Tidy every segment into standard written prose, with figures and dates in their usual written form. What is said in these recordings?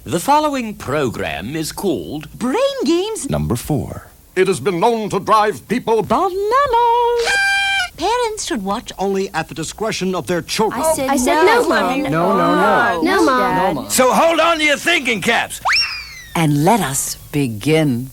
The following program is called Braingames Number 4. It has been known to drive people Bananas. Parents should watch only at the discretion of their children. I said no, Mom. No, Mom. So hold on to your thinking caps. And let us begin.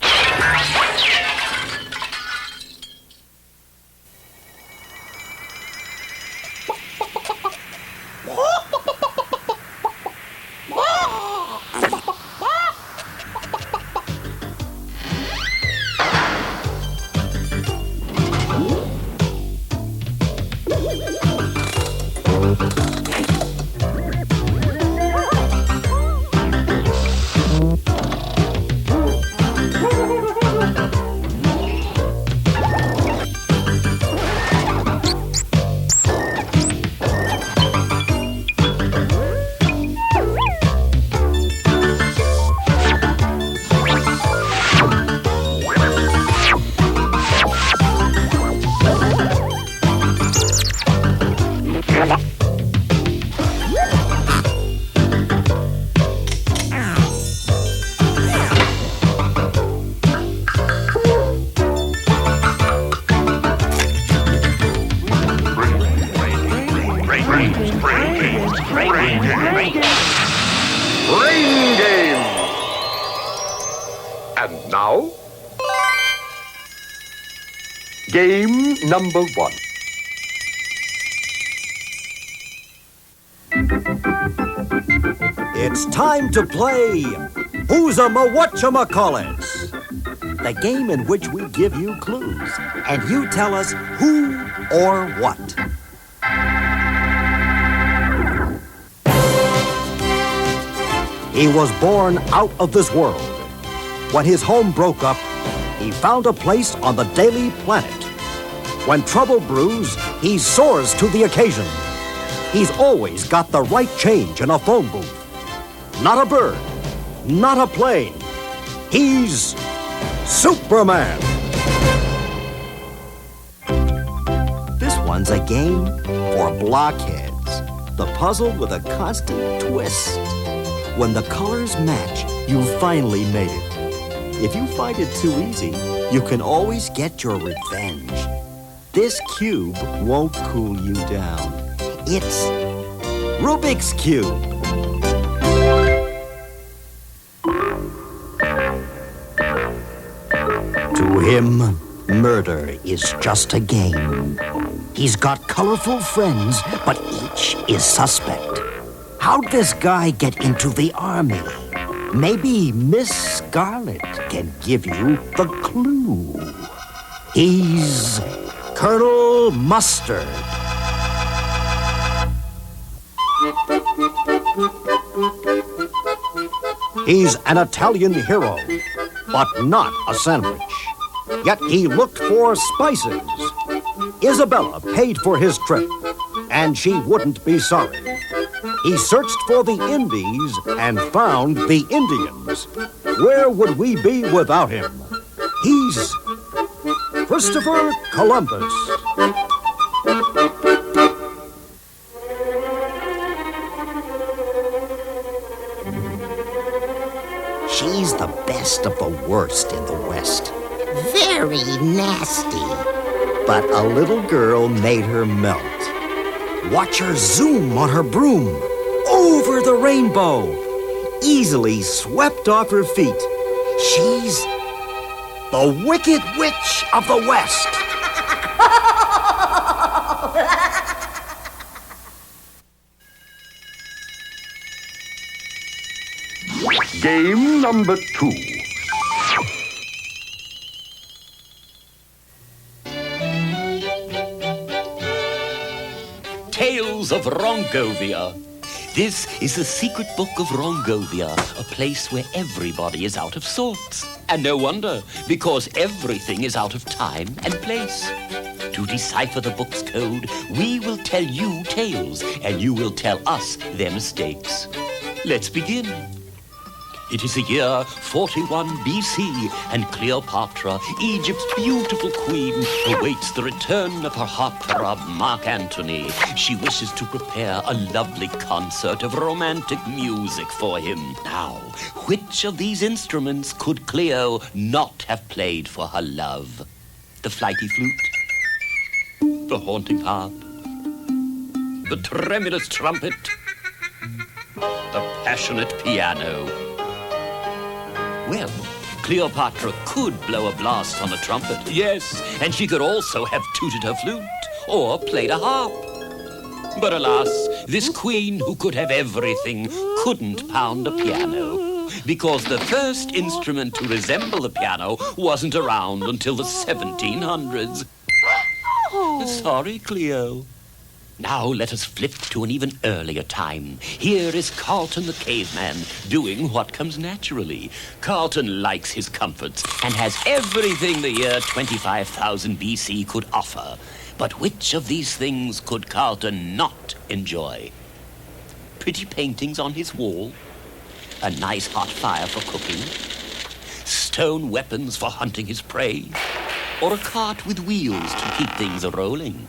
Braingames. And now, game number 1. It's time to play Whosamawhatchamacallits, the game in which we give you clues and you tell us who or what. He was born out of this world. When his home broke up, he found a place on the Daily Planet. When trouble brews, he soars to the occasion. He's always got the right change in a phone booth. Not a bird, not a plane. He's Superman. This one's a game for blockheads. The puzzle with a constant twist. When the colors match, you finally made it. If you find it too easy, you can always get your revenge. This cube won't cool you down. It's Rubik's Cube. To him, murder is just a game. He's got colorful friends, but each is suspect. How'd this guy get into the army? Maybe Miss Scarlet can give you the clue. He's Colonel Mustard. He's an Italian hero, but not a sandwich. Yet he looked for spices. Isabella paid for his trip, and she wouldn't be sorry. He searched for the Indies and found the Indians. Where would we be without him? He's Christopher Columbus. She's the best of the worst in the West. Very nasty. But a little girl made her melt. Watch her zoom on her broom over the rainbow, easily swept off her feet. She's the Wicked Witch of the West. Game number 2. Tales of Wrongovia. This is the secret book of Wrongovia, a place where everybody is out of sorts. And no wonder, because everything is out of time and place. To decipher the book's code, we will tell you tales, and you will tell us their mistakes. Let's begin. It is the year 41 BC, and Cleopatra, Egypt's beautiful queen, awaits the return of her heartthrob, Mark Antony. She wishes to prepare a lovely concert of romantic music for him. Now, which of these instruments could Cleo not have played for her love? The flighty flute? The haunting harp? The tremulous trumpet? The passionate piano? Well, Cleopatra could blow a blast on a trumpet, yes, and she could also have tooted her flute or played a harp. But alas, this queen who could have everything couldn't pound a piano, because the first instrument to resemble the piano wasn't around until the 1700s. Sorry, Cleo. Now let us flip to an even earlier time. Here is Carlton the caveman doing what comes naturally. Carlton likes his comforts and has everything the year 25,000 BC could offer. But which of these things could Carlton not enjoy? Pretty paintings on his wall? A nice hot fire for cooking? Stone weapons for hunting his prey? Or a cart with wheels to keep things a-rolling?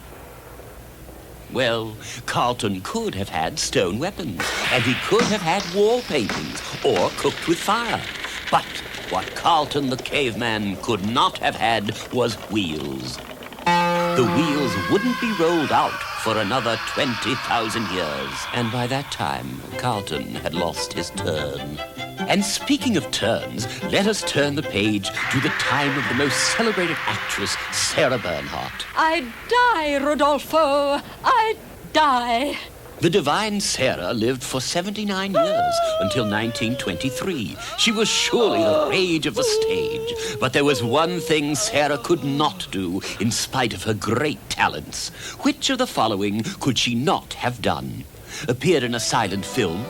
Well, Carlton could have had stone weapons, and he could have had wall paintings, or cooked with fire. But what Carlton the caveman could not have had was wheels. The wheels wouldn't be rolled out for another 20,000 years, and by that time, Carlton had lost his turn. And speaking of turns, let us turn the page to the time of the most celebrated actress, Sarah Bernhardt. I die, Rodolfo. I die. The divine Sarah lived for 79 years until 1923. She was surely the rage of the stage. But there was one thing Sarah could not do in spite of her great talents. Which of the following could she not have done? Appeared in a silent film?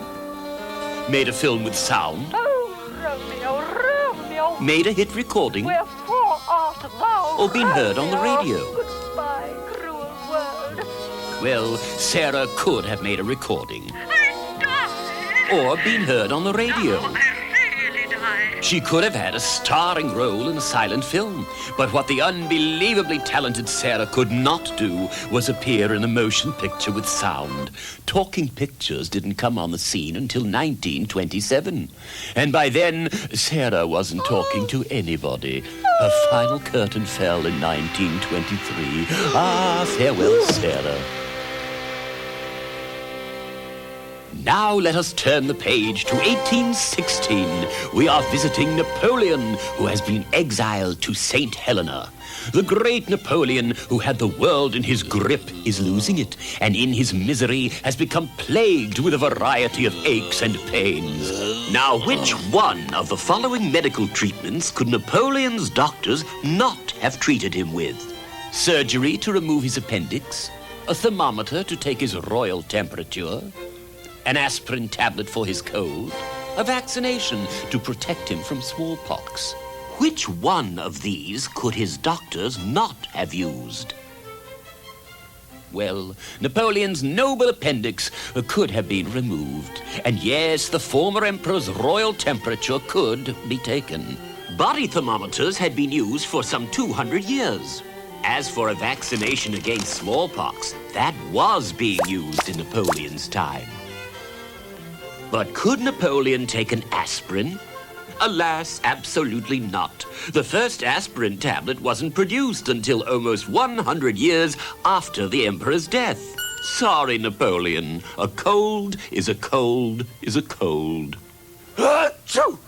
Made a film with sound? Oh, Romeo, Romeo. Made a hit recording? Wherefore art thou? Or been heard on the radio? Goodbye, cruel world. Well, Sarah could have made a recording. I die. Or been heard on the radio. I really die. She could have had a starring role in a silent film. But what the unbelievably talented Sarah could not do was appear in a motion picture with sound. Talking pictures didn't come on the scene until 1927. And by then, Sarah wasn't talking to anybody. Her final curtain fell in 1923. Ah, farewell, Sarah. Now let us turn the page to 1816. We are visiting Napoleon, who has been exiled to St. Helena. The great Napoleon, who had the world in his grip, is losing it, and in his misery has become plagued with a variety of aches and pains. Now, which one of the following medical treatments could Napoleon's doctors not have treated him with? Surgery to remove his appendix? A thermometer to take his royal temperature? An aspirin tablet for his cold? A vaccination to protect him from smallpox? Which one of these could his doctors not have used? Well, Napoleon's noble appendix could have been removed. And yes, the former emperor's royal temperature could be taken. Body thermometers had been used for some 200 years. As for a vaccination against smallpox, that was being used in Napoleon's time. But could Napoleon take an aspirin? Alas, absolutely not. The first aspirin tablet wasn't produced until almost 100 years after the emperor's death. Sorry, Napoleon. A cold is a cold is a cold. Achoo!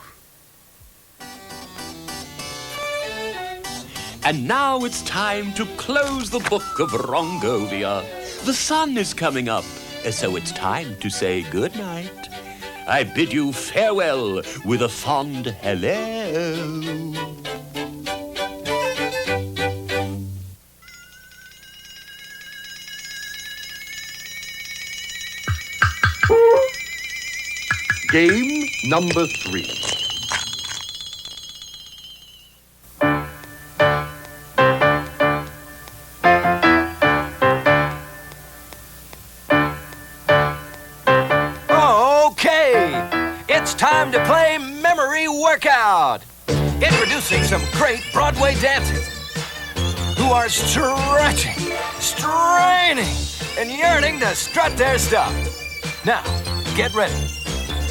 And now it's time to close the book of Wrongovia. The sun is coming up, so it's time to say good night. I bid you farewell with a fond hello. Game number 3. It's time to to play Memory Workout. Introducing some great Broadway dancers who are stretching, straining, and yearning to strut their stuff. Now, get ready.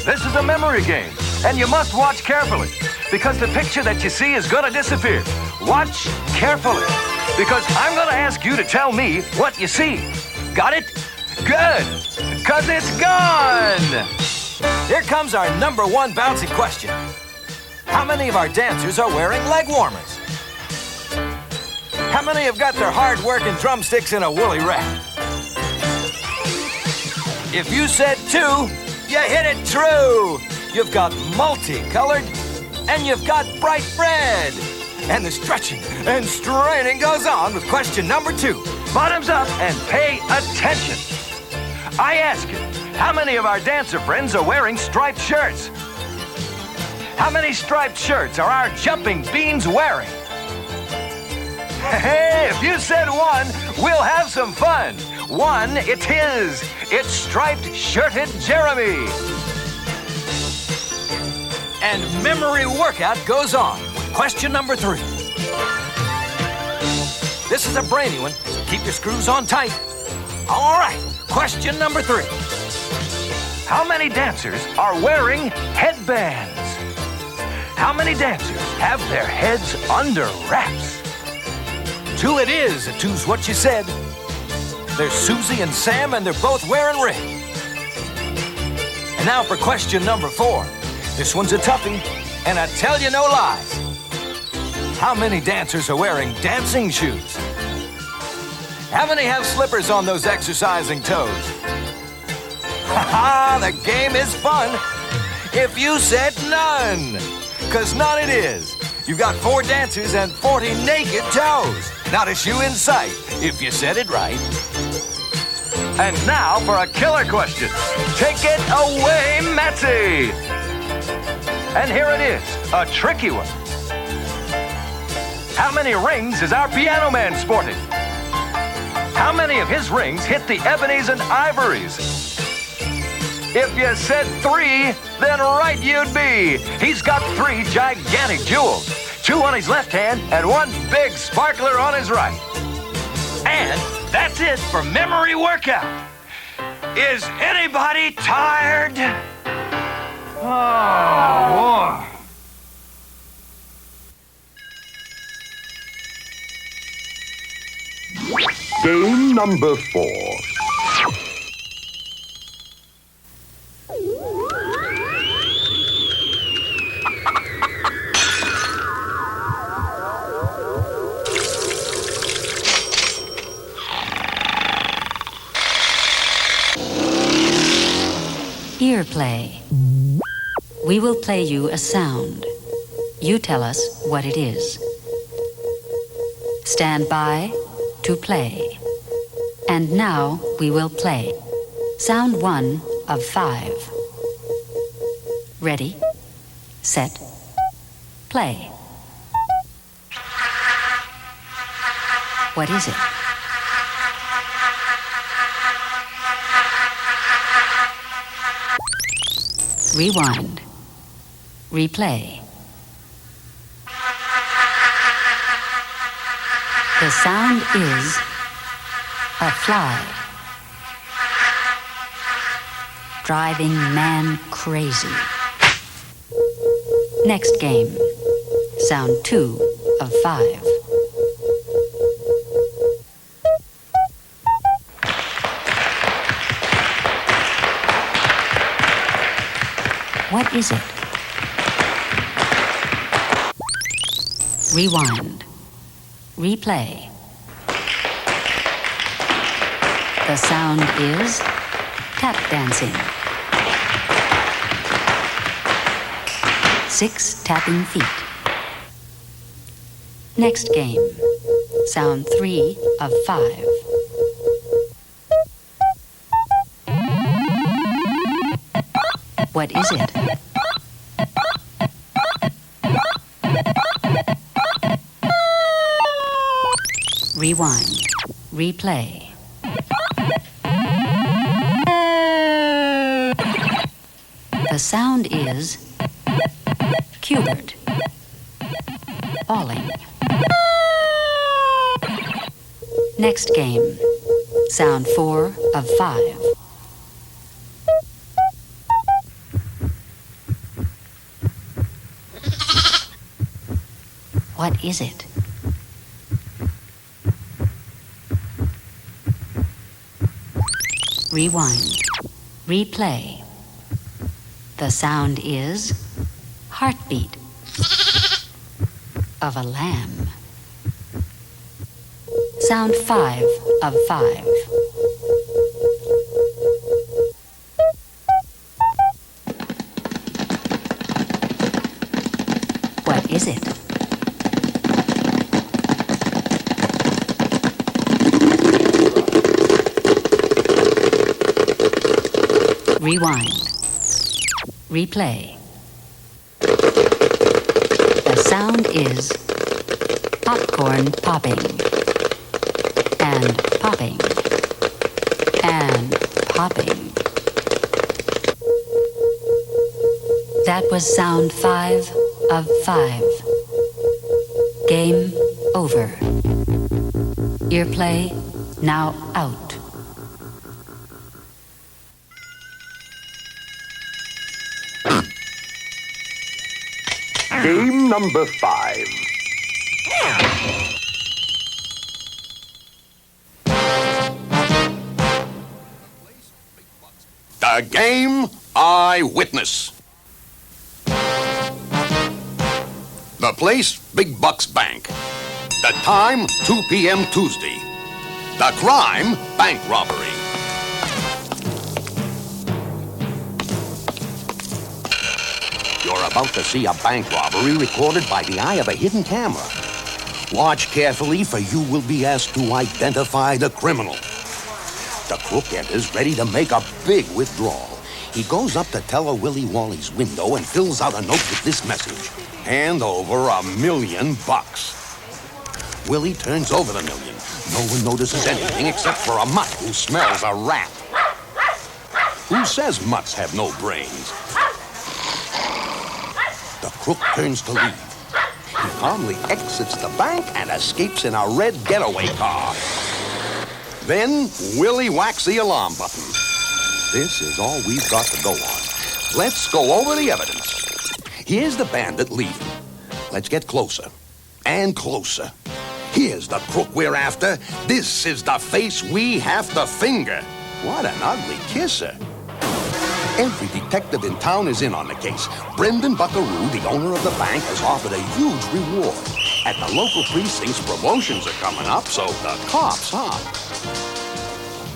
This is a memory game, and you must watch carefully, because the picture that you see is going to disappear. Watch carefully, because I'm going to ask you to tell me what you see. Got it? Good, because it's gone! Here comes our number one bouncy question. How many of our dancers are wearing leg warmers? How many have got their hard-working drumsticks in a woolly wrap? If you said 2, you hit it true. You've got multicolored, and you've got bright red. And the stretching and straining goes on with question number 2. Bottoms up and pay attention. I ask you, how many of our dancer friends are wearing striped shirts? How many striped shirts are our jumping beans wearing? Hey, if you said 1, we'll have some fun. 1 it is. It's striped shirted Jeremy. And Memory Workout goes on with question number 3. This is a brainy one, so keep your screws on tight. All right, question number 3. How many dancers are wearing headbands? How many dancers have their heads under wraps? 2 it is. 2's what you said. There's Susie and Sam, and they're both wearing red. And now for question number 4. This one's a toughie, and I tell you no lies. How many dancers are wearing dancing shoes? How many have slippers on those exercising toes? Ha-ha, the game is fun. If you said none, 'cause none it is. You've got 4 dancers and 40 naked toes. Not a shoe in sight, if you said it right. And now for a killer question. Take it away, Matsy. And here it is, a tricky one. How many rings is our piano man sporting? How many of his rings hit the ebonies and ivories? If you said 3, then right you'd be. He's got 3 gigantic jewels. 2 on his left hand and 1 big sparkler on his right. And that's it for Memory Workout. Is anybody tired? Oh, boy. Game number 4. Earplay. We will play you a sound. You tell us what it is. Stand by to play. And now we will play. Sound 1 of 5. Ready, set, play. What is it? Rewind. Replay. The sound is a fly. Driving man crazy. Next game. Sound 2 of 5. What is it? Rewind. Replay. The sound is tap dancing. 6 tapping feet. Next game. Sound 3 of 5. What is it? Rewind. Replay. The sound is Hubert. Falling. Next game. Sound 4 of 5. What is it? Rewind. Replay. The sound is heartbeat of a lamb. Sound 5 of 5. What is it? Rewind. Replay. The sound is popcorn popping. And popping. And popping. That was sound 5 of 5. Game over. Earplay now out. Game number 5. The game Eyewitness. The place, Big Bucks Bank. The time, 2 p.m. Tuesday. The crime, bank robbery. You're about to see a bank robbery recorded by the eye of a hidden camera. Watch carefully, for you will be asked to identify the criminal. The crook enters ready to make a big withdrawal. He goes up to Teller Willie Wally's window and fills out a note with this message. Hand over $1 million. Willie turns over the million. No one notices anything except for a mutt who smells a rat. Who says mutts have no brains? The crook turns to leave. He calmly exits the bank and escapes in a red getaway car. Then Willie whacks the alarm button. This is all we've got to go on. Let's go over the evidence. Here's the bandit leaving. Let's get closer and closer. Here's the crook we're after. This is the face we have to finger. What an ugly kisser. Every detective in town is in on the case. Brendan Buckaroo, the owner of the bank, has offered a huge reward. At the local precincts, promotions are coming up, so the cops hop.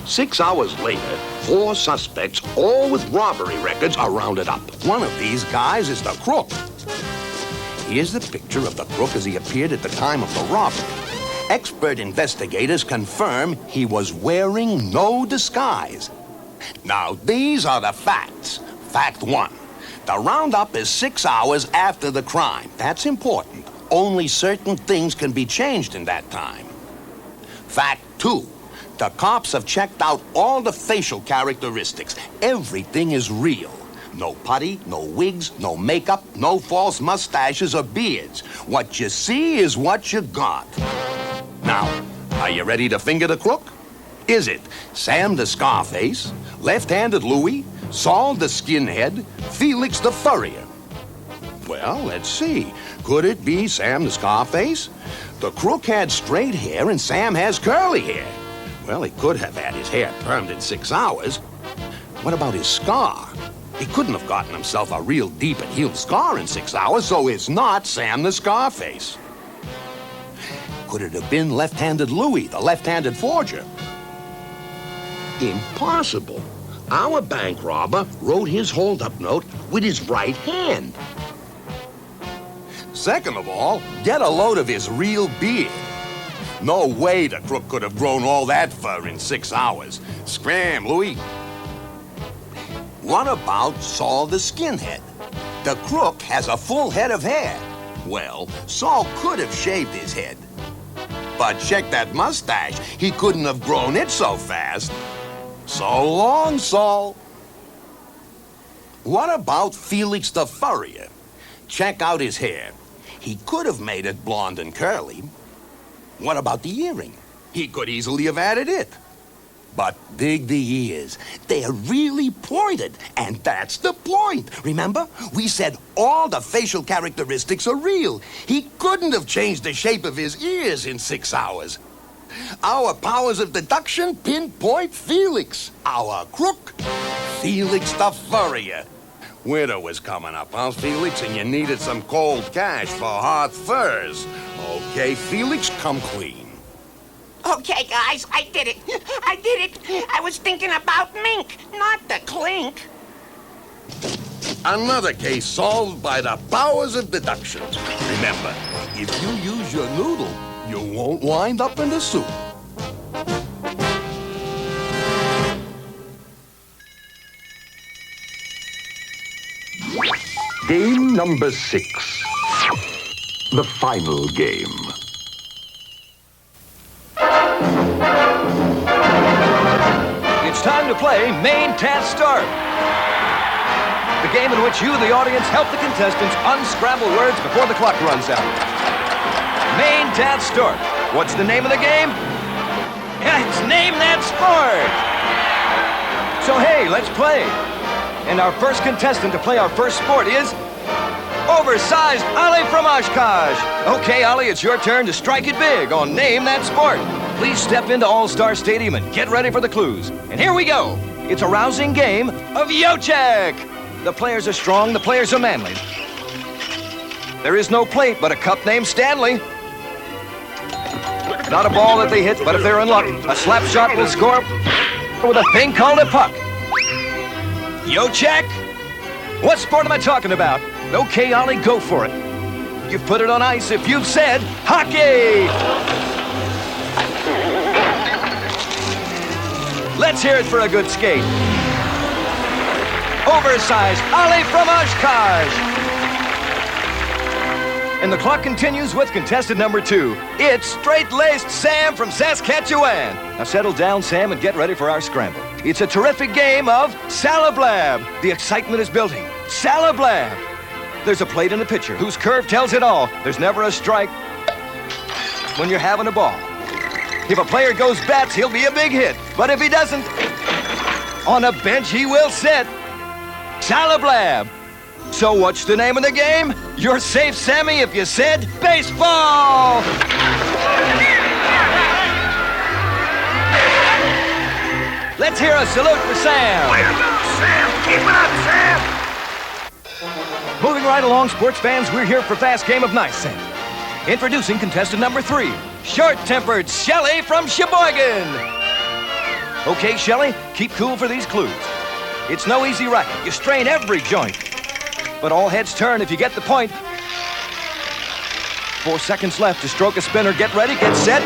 6 hours later, 4 suspects, all with robbery records, are rounded up. One of these guys is the crook. Here's the picture of the crook as he appeared at the time of the robbery. Expert investigators confirm he was wearing no disguise. Now, these are the facts. Fact 1. The roundup is 6 hours after the crime. That's important. Only certain things can be changed in that time. Fact 2. The cops have checked out all the facial characteristics. Everything is real. No putty, no wigs, no makeup, no false mustaches or beards. What you see is what you got. Now, are you ready to finger the crook? Is it Sam the Scarface, Left-Handed Louie, Saul the Skinhead, Felix the Furrier? Well, let's see. Could it be Sam the Scarface? The crook had straight hair and Sam has curly hair. Well, he could have had his hair permed in 6 hours. What about his scar? He couldn't have gotten himself a real deep and healed scar in 6 hours, so it's not Sam the Scarface. Could it have been Left-Handed Louie, the left-handed forger? Impossible. Our bank robber wrote his hold-up note with his right hand. Second of all, get a load of his real beard. No way the crook could have grown all that fur in 6 hours. Scram, Louie. What about Saul the Skinhead? The crook has a full head of hair. Well, Saul could have shaved his head. But check that mustache. He couldn't have grown it so fast. So long, Saul. What about Felix the Furrier? Check out his hair. He could have made it blonde and curly. What about the earring? He could easily have added it. But dig the ears. They're really pointed, and that's the point. Remember? We said all the facial characteristics are real. He couldn't have changed the shape of his ears in 6 hours. Our powers of deduction pinpoint Felix, our crook. Felix the Furrier. Winter was coming up, huh, Felix? And you needed some cold cash for hard furs. Okay, Felix, come clean. Okay, guys, I did it. I did it. I was thinking about mink, not the clink. Another case solved by the powers of deduction. Remember, if you use your noodle, you won't wind up in the soup. Game number 6. The final game. It's time to play Main Task Start. The game in which you, the audience, help the contestants unscramble words before the clock runs out. Main Task Start. What's the name of the game? It's Name That Sport. So hey, let's play. And our first contestant to play our first sport is Oversized Ollie from Oshkosh. Okay, Ollie, it's your turn to strike it big on Name That Sport. Please step into All-Star Stadium and get ready for the clues. And here we go. It's a rousing game of Yo-Check. The players are strong, the players are manly. There is no plate, but a cup named Stanley. Not a ball that they hit, but if they're in luck, a slap shot will score with a thing called a puck. Yo-Check? What sport am I talking about? Okay, Ollie, go for it. You've put it on ice if you've said hockey. Let's hear it for a good skate. Oversized Ollie from Oshkosh. And the clock continues with contestant number 2. It's straight-laced Sam from Saskatchewan. Now settle down, Sam, and get ready for our scramble. It's a terrific game of Salablab. The excitement is building. Salablab. There's a plate and a pitcher whose curve tells it all. There's never a strike when you're having a ball. If a player goes bats, he'll be a big hit. But if he doesn't, on a bench he will sit. Salablab. So what's the name of the game? You're safe, Sammy, if you said baseball. Let's hear a salute for Sam. Way to go, Sam. Keep it up, Sam. Moving right along, sports fans, we're here for Fast Game of Nice, Sam. Introducing contestant number 3, short-tempered Shelley from Sheboygan. Okay, Shelley, keep cool for these clues. It's no easy racket. You strain every joint. But all heads turn if you get the point. 4 seconds left to stroke a spinner. Get ready, get set.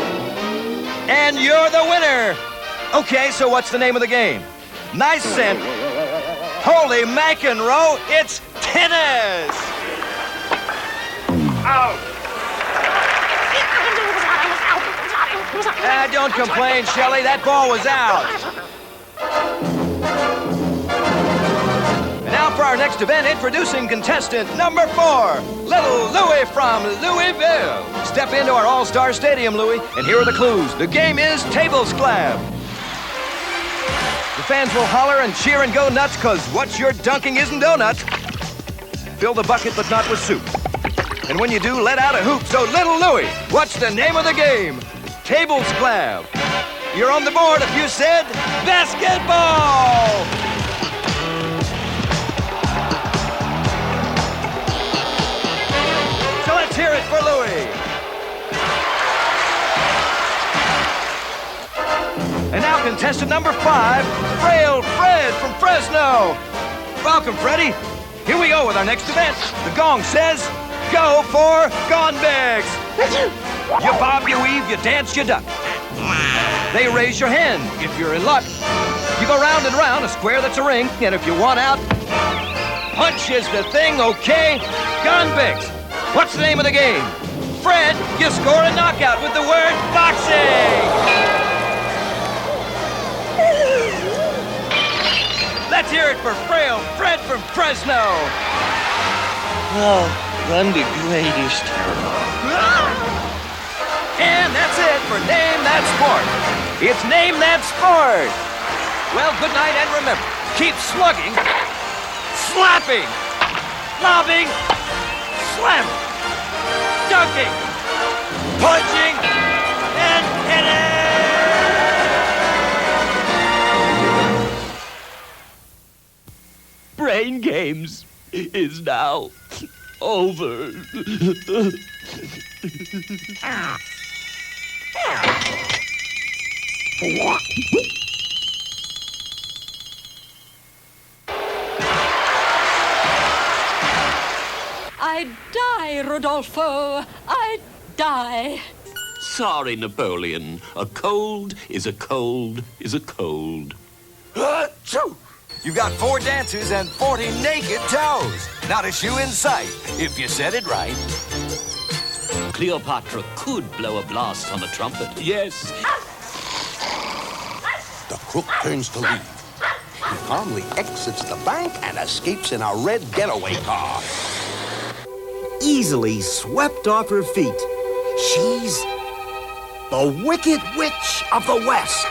And you're the winner. Okay, so what's the name of the game? Nice scent. Holy McEnroe, it's tennis. Out. Don't complain, Shelley. That ball was out. And now for our next event, introducing contestant number 4, little Louie from Louisville. Step into our All-Star Stadium, Louie, and here are the clues. The game is table slab. The fans will holler and cheer and go nuts, because what you're dunking isn't donuts. Fill the bucket, but not with soup. And when you do, let out a hoop. So, little Louie, what's the name of the game? Table slab. You're on the board if you said basketball. So let's hear it for Louie. And now contestant number 5, Frail Fred from Fresno. Welcome, Freddie. Here we go with our next event. The gong says, go for Gonbex. You bob, you weave, you dance, you duck. They raise your hand if you're in luck. You go round and round, a square that's a ring, and if you want out, punch is the thing, okay? Gonbex. What's the name of the game? Fred, you score a knockout with the word boxing. Let's hear it for Frail Fred from Fresno. Oh, I'm the greatest hero. And that's it for Name That Sport. It's Name That Sport. Well, good night, and remember, keep slugging, slapping, lobbing, slamming, dunking, punching, and hitting! Brain Games is now over. I die, Rodolfo. I die. Sorry, Napoleon. A cold is a cold is a cold. Achoo! You've got 4 dancers and 40 naked toes. Not a shoe in sight, if you said it right. Cleopatra could blow a blast on a trumpet. Yes. The crook turns to leave. He calmly exits the bank and escapes in a red getaway car. Easily swept off her feet, she's the Wicked Witch of the West.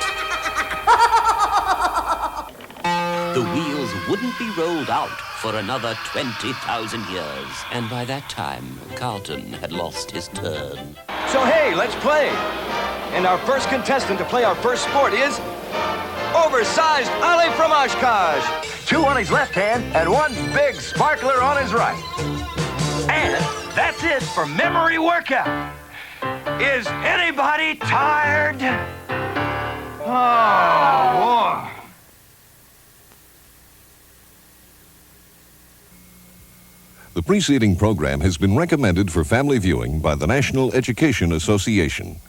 The wheels wouldn't be rolled out for another 20,000 years. And by that time, Carlton had lost his turn. So hey, let's play. And our first contestant to play our first sport is oversized Ali from Oshkosh. 2 on his left hand and 1 big sparkler on his right. And that's it for memory workout. Is anybody tired? Oh, boy. The preceding program has been recommended for family viewing by the National Education Association.